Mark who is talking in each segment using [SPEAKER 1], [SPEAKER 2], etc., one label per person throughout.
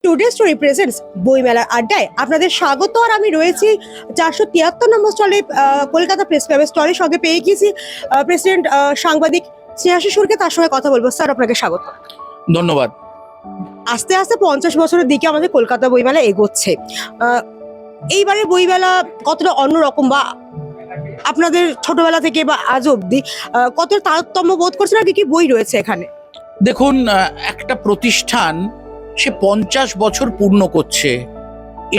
[SPEAKER 1] Today story presents বইমেলার আড্ডায় আপনাদের স্বাগত। আর আমি রয়েছি 473 নম্বর স্টলে, কলকাতা প্রেস ক্লাবের স্টলের সঙ্গে পেয়ে গিয়েছি প্রেসিডেন্ট সাংবাদিক স্নেহাশিস সুরকে। তার সঙ্গে কথা বলবো। স্যার, আপনাকে স্বাগত।
[SPEAKER 2] ধন্যবাদ।
[SPEAKER 1] আস্তে আস্তে 50 বছরের দিকে আমাদের কলকাতা বইমেলা এগোচ্ছে। এইবারের বইমেলা কতটা অন্যরকম, বা আপনাদের ছোটবেলা থেকে বা আজ অবধি কতটা তারতম্য বোধ করছেন, আর কি কি বই রয়েছে এখানে?
[SPEAKER 2] দেখুন, একটা প্রতিষ্ঠান সে 50 বছর পূর্ণ করছে,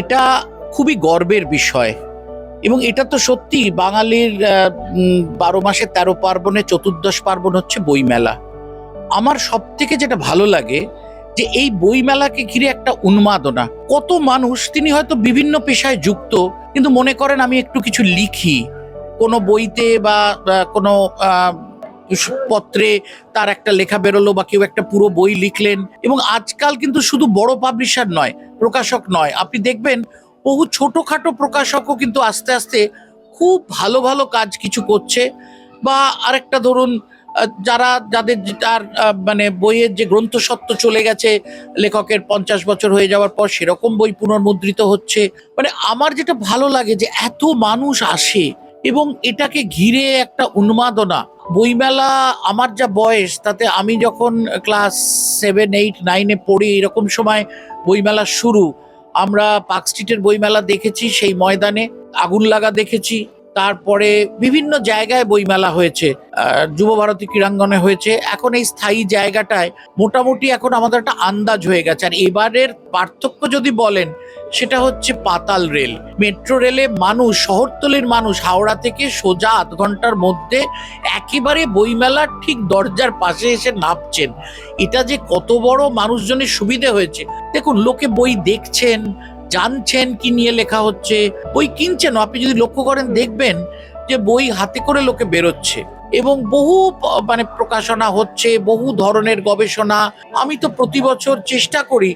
[SPEAKER 2] এটা খুবই গর্বের বিষয়। এবং এটা তো সত্যি বাঙালির 12 মাসে 13 পার্বণে চতুর্দশ পার্বণ হচ্ছে বইমেলা। আমার সব থেকে যেটা ভালো লাগে যে এই বইমেলাকে ঘিরে একটা উন্মাদনা। কত মানুষ, তিনি হয়তো বিভিন্ন পেশায় যুক্ত, কিন্তু মনে করেন আমি একটু কিছু লিখি কোনো বইতে বা কোনো পত্রে, তার একটা লেখা বেরোলো বা কেউ একটা পুরো বই লিখলেন। এবং আজকাল কিন্তু শুধু বড় পাবলিশার নয়, প্রকাশক নয়, আপনি দেখবেন বহু ছোটখাটো প্রকাশকও কিন্তু আস্তে আস্তে খুব ভালো ভালো কাজ কিছু করছে। বা আরেকটা ধরুন, যাদের তার মানে বইয়ের যে গ্রন্থস্বত্ব চলে গেছে লেখকের 50 বছর হয়ে যাওয়ার পর, সেরকম বই পুনর্মুদ্রিত হচ্ছে। মানে আমার যেটা ভালো লাগে যে এত মানুষ আসে এবং এটাকে ঘিরে একটা উন্মাদনা। বইমেলা, আমার যা বয়স তাতে আমি যখন ক্লাস 7, 8, 9-এ পড়ি, এরকম সময় বইমেলা শুরু। আমরা পার্ক স্ট্রিটের বইমেলা দেখেছি, সেই ময়দানে আগুন লাগা দেখেছি। তারপরে বিভিন্ন জায়গায় বইমেলা হয়েছে, যুব ভারতী ক্রীড়াঙ্গনে হয়েছে। এখন এই স্থায়ী জায়গাটায় মোটামুটি এখন আমাদের একটা আন্দাজ হয়ে গেছে। আর এবারের পার্থক্য যদি বলেন, সেটা হচ্ছে পাতাল রেল। মেট্রো রেলে মানুষ, শহরতলির মানুষ হাওড়া থেকে সোজা আধ ঘন্টার মধ্যে একেবারে বইমেলার ঠিক দরজার পাশে এসে নামছেন। এটা যে কত বড় মানুষজনের সুবিধে হয়েছে। দেখুন, লোকে বই দেখছেন, জানছেন কি নিয়ে লেখা হচ্ছে, বই কিনছেন। আপনি যদি লক্ষ্য করেন দেখবেন যে বই হাতে করে লোকে বেরোচ্ছে এবং বহু মানে প্রকাশনা হচ্ছে, বহু ধরনের গবেষণা। আমি তো প্রতি বছর চেষ্টা করি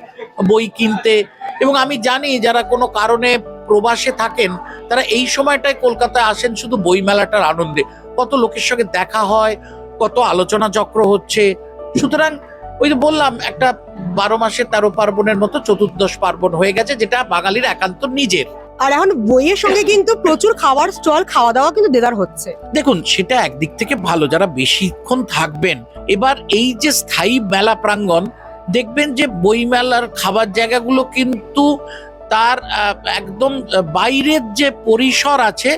[SPEAKER 2] বই কিনতে, এবং আমি জানি যারা কোনো কারণে প্রবাসে থাকেন তারা এই সময়টায় কলকাতায় আসেন শুধু বইমেলাটার আনন্দে। কত লোকের সঙ্গে দেখা হয়, কত আলোচনা চক্র হচ্ছে। সুতরাং ওই যে বললাম, একটা 12 মাসে 13 পার্বণের মতো চতুর্দশ পার্বণ হয়ে গেছে, যেটা বাঙালির একান্ত নিজের।
[SPEAKER 1] আর এখন বইয়ের সঙ্গে কিন্তু প্রচুর খাবার স্টল, খাওয়া দাওয়া কিন্তু দেদার হচ্ছে।
[SPEAKER 2] দেখুন, সেটা একদিক থেকে ভালো, যারা বেশিক্ষণ থাকবেন। এবার এই যে স্থায়ী মেলা প্রাঙ্গণ, দেখবেন যে বইমেলার খাবার জায়গাগুলো কিন্তু তার একদম বাইরের যে পরিসর আছে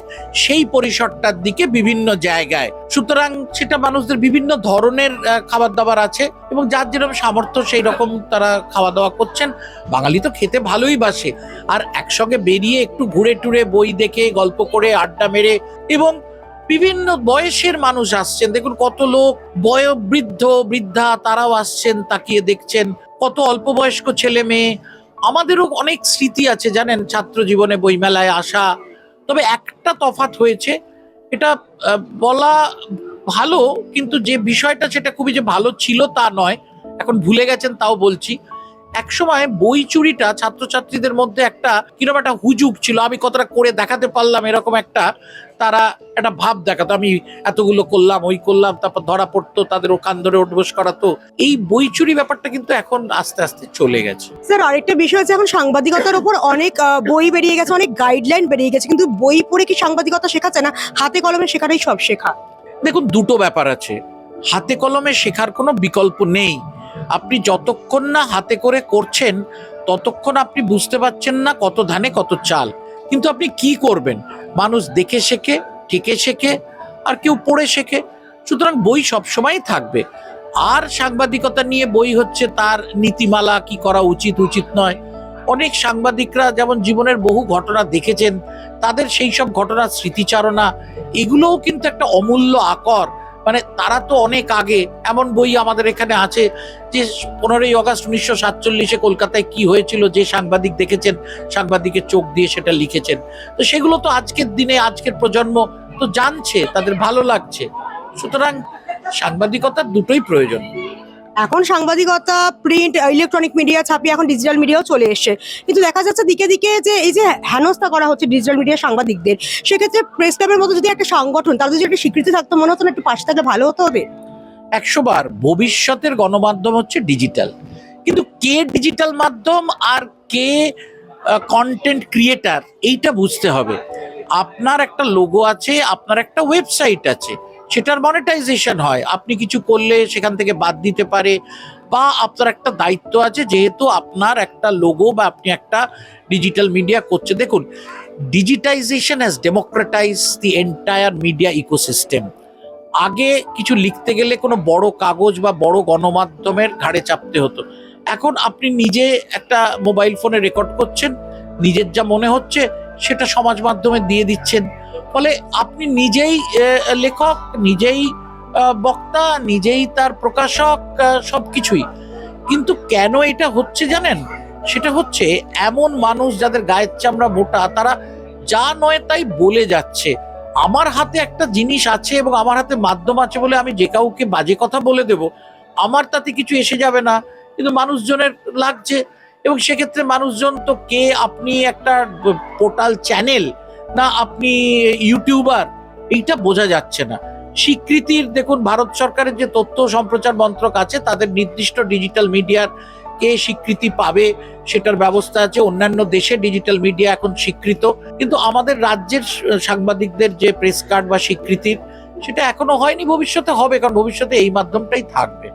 [SPEAKER 2] সেই পরিসরটার দিকে বিভিন্ন জায়গায়। সুতরাং সেটা মানুষদের বিভিন্ন ধরনের খাবার দাবার আছে, এবং যার যেরকম সামর্থ্য সেই রকম তারা খাওয়া দাওয়া করছেন। বাঙালি তো খেতে ভালোই বাসে, আর একসঙ্গে বেরিয়ে একটু ঘুরে টুরে বই দেখে, গল্প করে, আড্ডা মেরে। এবং বিভিন্ন বয়সের মানুষ আসছেন, দেখুন কত লোক, বৃদ্ধ বৃদ্ধা, তারাও আসছেন, তাকিয়ে দেখছেন। কত অল্প বয়স্ক ছেলে মেয়ে। আমাদেরও অনেক স্মৃতি আছে জানেন, ছাত্র জীবনে বইমেলায় আসা। তবে একটা তফাৎ হয়েছে, এটা বলা ভালো, কিন্তু যে বিষয়টা সেটা খুবই যে ভালো ছিল তা নয়। এখন ভুলে গেছেন তাও বলছি। একসময় বই চুরিটা ছাত্রছাত্রীদের মধ্যে একটা কিরকম একটা হুজুগ ছিল। আমি কতটা করে দেখাতে পারলাম, এরকম একটা তারা একটা ভাব দেখাতো, আমি এতগুলো করলাম, ওই করলাম, তারপর ধরা পড়তো, তাদের ওখান ধরে উঠবোস করাতো। এই বই চুরি ব্যাপারটা কিন্তু এখন আস্তে আস্তে চলে গেছে।
[SPEAKER 1] স্যার, আরেকটা বিষয় হচ্ছে এখন সাংবাদিকতার উপর অনেক বই বেরিয়ে গেছে, অনেক গাইডলাইন বেরিয়ে গেছে, কিন্তু বই পড়ে কি সাংবাদিকতা শেখাচ্ছে না? হাতে কলমে শেখাটাই সব শেখা।
[SPEAKER 2] দেখুন, দুটো ব্যাপার আছে। হাতে কলমে শেখার কোনো বিকল্প নেই। আপনি যতক্ষণ না হাতে করে করছেন, ততক্ষণ আপনি বুঝতে পারছেন না কত ধানে কত চাল। কিন্তু আপনি কি করবেন? মানুষ দেখে শেখে, ঠেকে শেখে, আর কেউ পড়ে শেখে। সুতরাং বই সবসময়ই থাকবে। আর সাংবাদিকতা নিয়ে বই হচ্ছে তার নীতিমালা, কি করা উচিত উচিত নয়। অনেক সাংবাদিকরা যেমন জীবনের বহু ঘটনা দেখেছেন, তাদের সেই সব ঘটনার স্মৃতিচারণা, এগুলোও কিন্তু একটা অমূল্য আকর। মানে তারা তো অনেক আগে, এমন বই আমাদের এখানে আছে যে 15ই আগস্ট 1947-এ কলকাতায় কি হয়েছিল, যে সাংবাদিক দেখেছেন, সাংবাদিকের চোখ দিয়ে সেটা লিখেছেন। তো সেগুলো তো আজকের দিনে আজকের প্রজন্ম তো জানছে, তাদের ভালো লাগছে। সুতরাং সাংবাদিকতার দুটোই প্রয়োজন।
[SPEAKER 1] এখন সাংবাদিকতা প্রিন্ট, ইলেকট্রনিক মিডিয়া ছাপিয়ে এখন ডিজিটাল মিডিয়াও চলে এসেছে, কিন্তু দেখা যাচ্ছে দিকে দিকে যে এই যে হেনস্থা করা হচ্ছে ডিজিটাল মিডিয়া সাংবাদিকদের, সেক্ষেত্রে প্রেস ক্লাবের মতো যদি একটা সংগঠন, তার যদি একটা স্বীকৃতি থাকতো, মনে হতো না একটু পাশে থাকলে ভালো হতো হবে?
[SPEAKER 2] 100 বার ভবিষ্যতের গণমাধ্যম হচ্ছে ডিজিটাল। কিন্তু কে ডিজিটাল মাধ্যম আর কে কন্টেন্ট ক্রিয়েটার এইটা বুঝতে হবে। আপনার একটা লোগো আছে, আপনার একটা ওয়েবসাইট আছে, সেটার মনিটাইজেশন হয়, আপনি কিছু করলে সেখান থেকে বাদ দিতে পারে, বা আপনার একটা দায়িত্ব আছে যেহেতু আপনার একটা লোগো বা আপনি একটা ডিজিটাল মিডিয়া করছে। দেখুন, digitization has democratize the entire media ecosystem. আগে কিছু লিখতে গেলে কোনো বড় কাগজ বা বড় গণমাধ্যমের ঘাড়ে চাপতে হতো। এখন আপনি নিজে একটা মোবাইল ফোনে রেকর্ড করছেন, নিজের যা মনে হচ্ছে সেটা সমাজ মাধ্যমে দিয়ে দিচ্ছেন। ফলে আপনি নিজেই লেখক, নিজেই বক্তা, নিজেই তার প্রকাশক, সবকিছুই। কিন্তু কেন এটা হচ্ছে জানেন? সেটা হচ্ছে এমন মানুষ যাদের গায়ের চামড়া মোটা, তারা যা নয় তাই বলে যাচ্ছে। আমার হাতে একটা জিনিস আছে এবং আমার হাতে মাধ্যম আছে বলে আমি যে কাউকে বাজে কথা বলে দেব, আমার তাতে কিছু এসে যাবে না, কিন্তু মানুষজনের লাগছে। এবং সেক্ষেত্রে মানুষজন তো কে, আপনি একটা পোর্টাল চ্যানেল না আপনি ইউটিউবার, এইটা বোঝা যাচ্ছে না। স্বীকৃতির দেখুন, ভারত সরকারের যে তথ্য সম্প্রচার মন্ত্রক আছে তাদের নির্দিষ্ট ডিজিটাল মিডিয়ার কে স্বীকৃতি পাবে সেটার ব্যবস্থা আছে। অন্যান্য দেশে ডিজিটাল মিডিয়া এখন স্বীকৃত, কিন্তু আমাদের রাজ্যের সাংবাদিকদের যে প্রেস কার্ড বা স্বীকৃতির, সেটা এখনো হয়নি। ভবিষ্যতে হবে, কারণ ভবিষ্যতে এই মাধ্যমটাই থাকবে।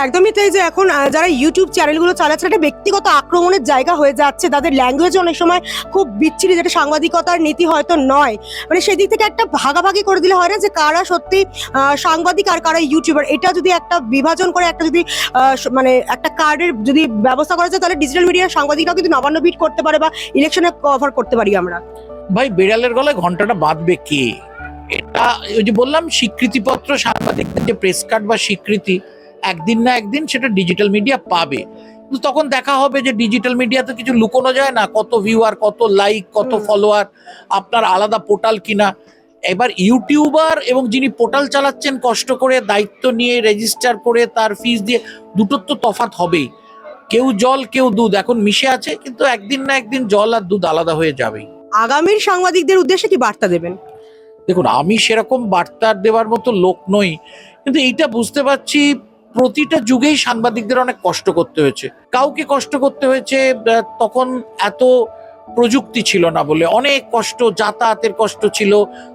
[SPEAKER 1] একদমই তাই, যে এখন যারা ইউটিউব চ্যানেলগুলো চালাচ্ছে এটা ব্যক্তিগত আক্রমণের জায়গা হয়ে যাচ্ছে। তাদের ল্যাঙ্গুয়েজ অনেক সময় খুব বিচ্ছিরি, যেটা সাংবাদিকতার নীতি হয়তো নয়। মানে সেদিক থেকে একটা ভাগাভাগি করে দিলে হয় না, যে কারা সত্যি সাংবাদিক আর কারা ইউটিউবার, এটা যদি একটা বিভাজন করে একটা যদি মানে একটা কার্ডের যদি ব্যবস্থা করা যায়, তাহলে ডিজিটাল মিডিয়ার সাংবাদিকরাও কিন্তু নবান্ন বিট করতে পারে বা ইলেকশনে কভার করতে পারি আমরা।
[SPEAKER 2] ভাই, বেড়ালের গলায় ঘন্টাটা বাঁধবে কে? এটা ওই যে বললাম, স্বীকৃতিপত্র, সাংবাদিকদের যে প্রেস কার্ড বা স্বীকৃতি, একদিন না একদিন সেটা ডিজিটাল মিডিয়া পাবে। কিন্তু তখন দেখা হবে যে ডিজিটাল মিডিয়াতে কিছু লুকোনো যায় না, কত ভিউয়ার, কত লাইক, কত ফলোয়ার, আপনার আলাদা পোর্টাল কিনা। এবার ইউটিউবার এবং যিনি পোর্টাল চালাচ্ছেন কষ্ট করে, দায়িত্ব নিয়ে, রেজিস্টার করে, তার ফিস দিয়ে, দুটোর তো তফাৎ হবেই। কেউ জল কেউ দুধ এখন মিশে আছে, কিন্তু একদিন না একদিন জল আর দুধ আলাদা হয়ে যাবেই।
[SPEAKER 1] আগামীর সাংবাদিকদের উদ্দেশ্যে কি বার্তা দেবেন?
[SPEAKER 2] দেখুন, আমি সেরকম বার্তা দেওয়ার মতো লোক নই, কিন্তু এইটা বুঝতে পারছি প্রতিটা যুগেই সাংবাদিকদের অনেক কষ্ট করতে হয়েছে। কাউকে কষ্ট করতে হয়েছে তখন এত প্রযুক্তি ছিল না বলে, অনেক কষ্ট, যাতায়াতের কষ্ট ছিল,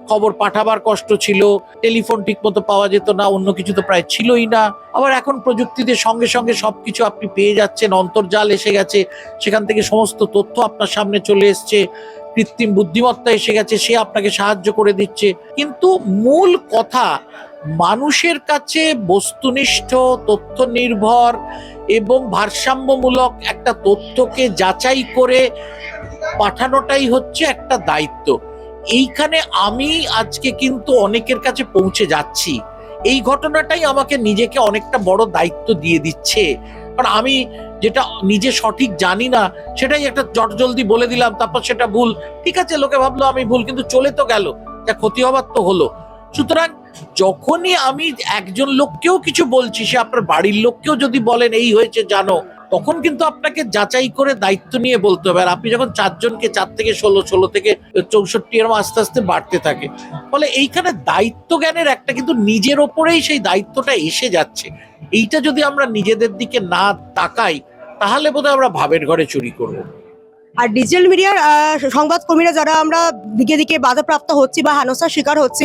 [SPEAKER 2] খবর পাঠাবার কষ্ট ছিল, টেলিফোন ঠিক মতো পাওয়া যেত না, অন্য কিছু তো প্রায় ছিলই না। আবার এখন প্রযুক্তিতে সঙ্গে সঙ্গে সবকিছু আপনি পেয়ে যাচ্ছেন, অন্তর্জাল এসে গেছে, সেখান থেকে সমস্ত তথ্য আপনার সামনে চলে এসছে, কৃত্রিম বুদ্ধিমত্তা এসে গেছে, সে আপনাকে সাহায্য করে দিচ্ছে। কিন্তু মূল কথা, মানুষের কাছে বস্তুনিষ্ঠ, তথ্য নির্ভর এবং ভারসাম্যমূলক একটা তথ্যকে যাচাই করে পাঠানোটাই হচ্ছে একটা দায়িত্ব। এইখানে আমি আজকে কিন্তু অনেকের কাছে পৌঁছে যাচ্ছি, এই ঘটনাটাই আমাকে নিজেকে অনেকটা বড় দায়িত্ব দিয়ে দিচ্ছে। কারণ আমি যেটা নিজে সঠিক জানি না সেটাই একটা জলদি বলে দিলাম, তারপর সেটা ভুল। ঠিক আছে, লোকে ভাবলো আমি ভুল, কিন্তু চলে তো গেল, যা ক্ষতি হবার তো হলো। সুতরাং যখনই আমি একজন লোককেও কিছু বলছি, সে আপনার বাড়ির লোককেও যদি বলেন এই হয়েছে জানো, তখন কিন্তু আপনাকে যাচাই করে দায়িত্ব নিয়ে বলতে হবে। আর আপনি যখন 4 জনকে, 4 থেকে 16, 16 থেকে 64 এরকম আস্তে আস্তে বাড়তে থাকে। ফলে এইখানে দায়িত্ব জ্ঞানের একটা, কিন্তু নিজের ওপরেই সেই দায়িত্বটা এসে যাচ্ছে। এইটা যদি আমরা নিজেদের দিকে না তাকাই, তাহলে বোধহয় আমরা ভাবের ঘরে চুরি করবো।
[SPEAKER 1] আর ডিজিটাল মিডিয়ার সংবাদ কর্মীরা যারা আমরা দিকে দিকে বাধাপ্রাপ্ত হচ্ছি বা হেনস্থার শিকার হচ্ছি,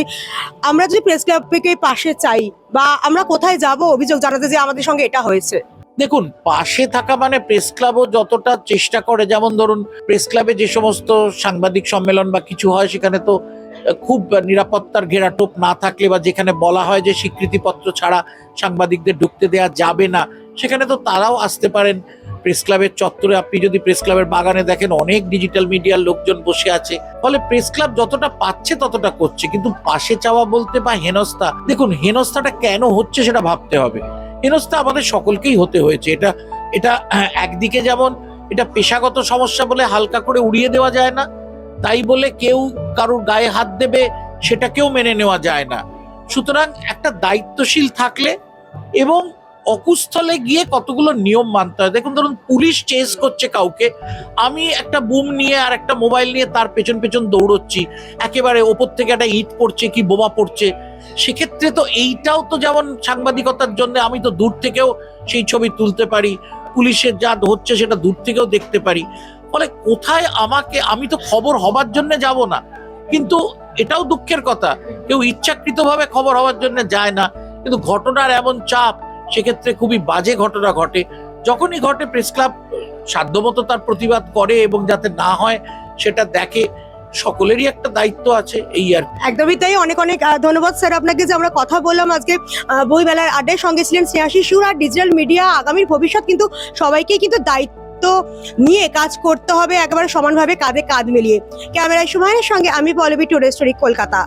[SPEAKER 1] আমরা যদি প্রেস ক্লাবকে পাশে চাই, বা আমরা কোথায় যাব অভিযোগ জানাতে যে আমাদের সঙ্গে এটা হয়েছে?
[SPEAKER 2] দেখুন, পাশে থাকা মানে প্রেস ক্লাবও যতটা চেষ্টা করে, যেমন ধরুন প্রেস ক্লাবে যে সমস্ত সাংবাদিক সম্মেলন বা কিছু হয়, সেখানে তো খুব নিরাপত্তার ঘেরাটোপ না থাকলে, বা যেখানে বলা হয় যে স্বীকৃতিপত্র ছাড়া সাংবাদিকদের ঢুকতে দেওয়া যাবে না, সেখানে তো তারাও আসতে পারেন। প্রেস ক্লাবের চত্বরে আপনি যদি প্রেস ক্লাবের বাগানে দেখেন, অনেক ডিজিটাল মিডিয়ার লোকজন বসে আছে। ফলে প্রেস ক্লাব যতটা পাচ্ছে ততটা করছে। কিন্তু পাশে চাওয়া বলতে বা হেনস্থা, দেখুন হেনস্থাটা কেন হচ্ছে সেটা ভাবতে হবে। হেনস্থা আমাদের সকলকেই হতে হয়েছে। এটা একদিকে যেমন এটা পেশাগত সমস্যা বলে হালকা করে উড়িয়ে দেওয়া যায় না, তাই বলে কেউ কারোর গায়ে হাত দেবে সেটাকেও মেনে নেওয়া যায় না। সুতরাং একটা দায়িত্বশীল থাকলে এবং অকুস্থলে গিয়ে কতগুলো নিয়ম মানতে হয়। দেখুন, ধরুন পুলিশ চেস করছে কাউকে, আমি একটা বুম নিয়ে আর একটা মোবাইল নিয়ে তার পেছন পেছন দৌড়চ্ছি, একেবারে ওপর থেকে একটা ইট পড়ছে কি বোমা পড়ছে, সেক্ষেত্রে তো এইটাও তো যেমন সাংবাদিকতার জন্য আমি তো দূর থেকেও সেই ছবি তুলতে পারি, পুলিশের যা হচ্ছে সেটা দূর থেকেও দেখতে পারি। ফলে কোথায় আমি তো খবর হবার জন্য যাব না, কিন্তু এটাও দুঃখের কথা, কেউ ইচ্ছাকৃতভাবে খবর হওয়ার জন্য যায় না, কিন্তু ঘটনার এমন চাপ, সেক্ষেত্রে খুবই বাজে ঘটনা ঘটে। যখনই ঘটে প্রেস ক্লাব সাধ্যমতো তার প্রতিবাদ করে এবং যাতে না হয় সেটা দেখে। সকলেরই একটা দায়িত্ব আছে, এই আর কি।
[SPEAKER 1] একদমই তাই। অনেক অনেক ধন্যবাদ স্যার আপনাকে যে আমরা কথা বললাম আজকে। বইমেলার আড্ডায় সঙ্গে ছিলেন স্নেহাশিস সুর। আর ডিজিটাল মিডিয়া আগামীর ভবিষ্যৎ, কিন্তু সবাইকেই কিন্তু দায়িত্ব নিয়ে কাজ করতে হবে, একেবারে সমানভাবে কাঁধে কাঁধ মিলিয়ে। ক্যামেরায় সুমাইয়ের সঙ্গে আমি পল্লবী, টুডে স্টোরি, কলকাতা।